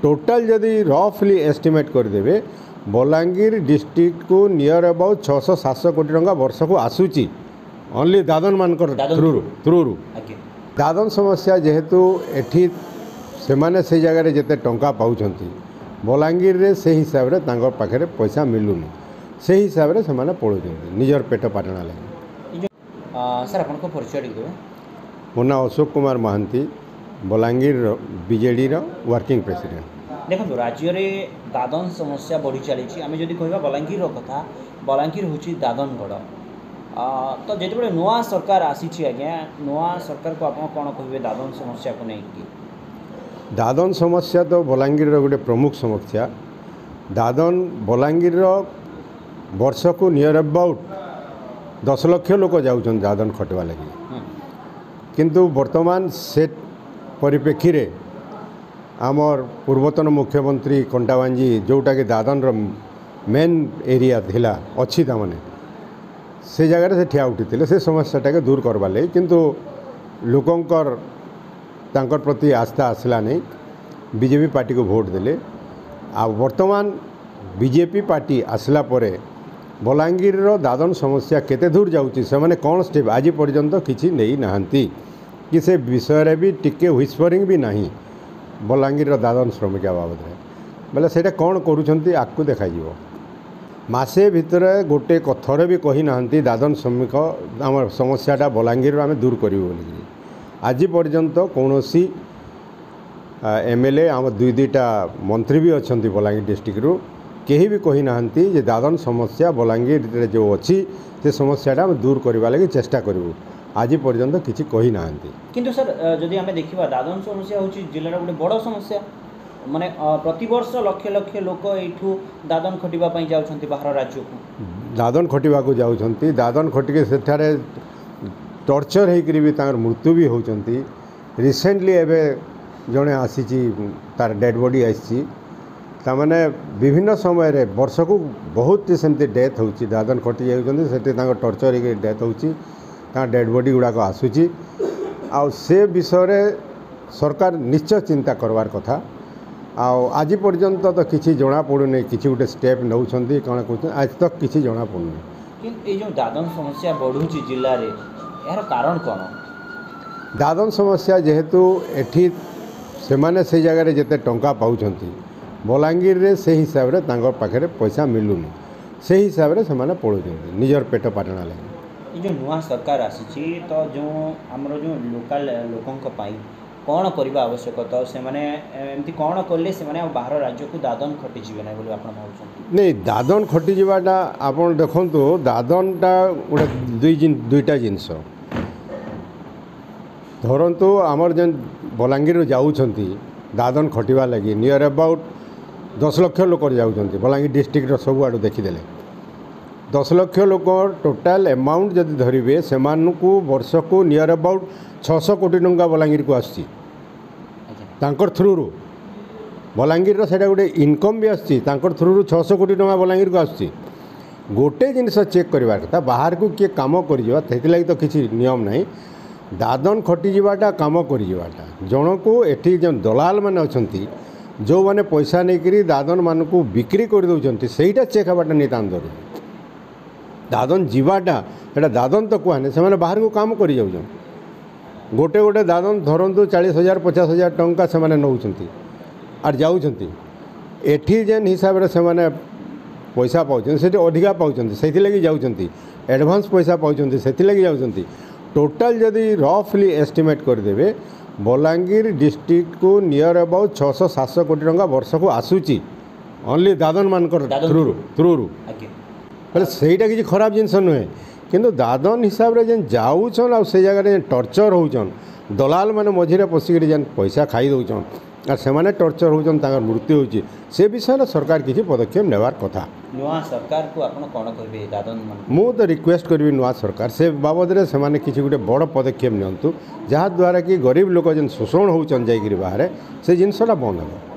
Total जदि रफली estimate करदेवे Balangir district को नियर अबाउट 600-700 कोटी टंका वर्ष को आसूची ओनली दादन मानकर थ्रू दादन समस्या जेहेतु एठी से माने से जगह जिते टंका पाउछंती बलांगीर रे से हिसाब रे तांगर पाखरे पैसा मिलुनी से हिसाब रे से माने पळुछंती निजर पेट पाटना लगे। सर आपन को परिचय दिबे। मो ना अशोक कुमार महांती बलांगीर बीजेडी रो वर्किंग प्रेसिडेंट। देखो राज्य में दादन समस्या बढ़ी चली आम जदि कह बलांगीर कथा बलांगीर हूँ दादनगढ़ तो जो नुआ सरकार आसी आज्ञा नुआ सरकार को आप कौन कहे दादन समस्या को लेकिन दादन समस्या तो बलांगीर गोटे प्रमुख समस्या दादन बलांगीर वर्ष को नियर अबाउट 10 लाख लोक जाऊँ दादन खटवा लगी किंतु वर्तमान से परिप्रेक्षी रे आमर पूर्वतन मुख्यमंत्री कंटाबांजी जोटा कि दादन मेन एरिया थिला अच्छी ताने से जगह से ठिया उठी से समस्याटा के दूर करवा लगे किंतु लोकंकर तांकर प्रति आस्था आसला नहीं बीजेपी पार्टी को भोट देले आ वर्तमान बीजेपी पार्टी आसला परे बलांगीर दादन समस्या केते दूर जाउची से माने कौन स्टेप आज पर्यंत किसी नहीं नहांती कि से विषय भी टिके व्हिस्परिंग भी नहीं बलांगीर दादन श्रमिक बाबद बोले से कौन करुँच आगू देखा मसे भितर गोटे थरे भी कही ना दादन श्रमिक आम समस्याटा बलांगीर आम दूर करूँ बोलिकी आज पर्यंत कौन एमएलए आम दुईटा मंत्री भी अच्छा बलांगीर डिस्ट्रिक्ट रु कहीं भी कही ना दादन समस्या बलांगीर जो अच्छी से समस्याटा आम दूर करने लगे चेष्टा करूँ आज पर्यंत किसी कही ना किंतु सर जदि आम देखा दादन समस्या हूँ जिलार गोटे बड़ समस्या माने प्रति वर्ष लक्ष लक्ष लोक यू दादन खटिवाई जाऊँच बाहर राज्य को दादन खटिवा को जाऊँच दादन खटिके सेठारे टर्चर होकर भी तार मृत्यु भी होती रिसेंटली एवं जड़े आसी तार डेड बॉडी आसी ताने विभिन्न समय रे वर्ष को बहुत सेमती डेथ होची दादन खटि जाती टर्चर होकर डेथ होची डेड बॉडी गुड़ाक आसूची आ से विषय सरकार निश्चय चिंता करवार कथा आज पर्यंत तो किसी जना पड़ूनी किसी गोटे स्टेप नौ कौन कहते आज तक किसी जना पड़ूनी ये जो दादन समस्या बढ़ुची जिले में यार कारण कौन दादन समस्या जेहेतु एठी से माने से जगह जिते टंका पाउछंती बलांगीर रे से हिसाब रे तांगर पाखरे पैसा मिलुनी से हिसाब रे से माने पड़ुछंती निजर पेट पाटना लगे। ये जो नुआ सरकार आसी तो जो आमर जो लोकल लोकंक पाई कौन करवा आवश्यक तो से माने एमती कौन कले से माने बाहर राज्य को दादन खटी जीवे ना बोली आपण भावछन नहीं दादन खटी जीवाटा आपण देखंतु दादनटा गोटे दुईटा जिनस धरतु आमर जेन बलांगीर जाऊँच दादन खटिवा लगी नियर अबाउट 10 लाख लोक जाऊँच बलांगीर डिस्ट्रिक्ट सब आड़ देखीदे 10 लाख लोक टोटाल अमाउंट जदि धरिवे से वर्ष को नियर अबाउट 600 कोटी टंका बलांगीर को आसी थ्रू रू बलांगीर से गोटे इनकम भी आसी थ्रू रू 600 कोटी टंका बलांगीर को आसी गोटे जिनस चेक करवा कथा बाहर को किए कम कर तो किसी नियम नहीं दादन खटिजाटा कम करटा जन को एठी जो दलाल मैंने अच्छा जो मैंने पैसा नहीं दादन मान को बिक्री कर दौरान से चेक हवाटा नहीं तांदर दादन जीवाटा एटा दादन तो कहने से बाहर को काम कर गोटे गोटे दादन धरतु 40,000 50,000 टंका से नौकरी आर जाऊँच एठी जेन हिसाब से पैसा पाँच से अधिका पाँच से लगी जाऊँच एडवांस पैसा पाँच से लगी जाऊँच टोटाल जदि रफली एस्टिमेट करदेवे बलांगीर डिस्ट्रिक्ट को नियर अबाउट 600-700 कोटी टंका वर्ष को आसूची ओनली दादन मानकर थ्रू बोले सहीटा किसी खराब जिनस नुहे किंतु दादन हिसाब रे जेन जाऊछन आ से जगह टर्चर होउछन दलाल माने मझिरे पसिक जेन पैसा खाई दउछन आ से माने टर्चर होउछन तांगर मृत्यु होउची से विषय सरकार किसी पदक्षेप नेवार कथा। नुआ सरकार को आपण कोन कहबे दादन मु तो रिक्वेस्ट करबी नुआ सरकार से बाबद रे से माने किसी गोटे बड़ पदक्षेप नियंतु जहाँ द्वारा कि गरीब लोक जेन शोषण होउछन जाईकरी बाहर से जिनसटा बंद हो।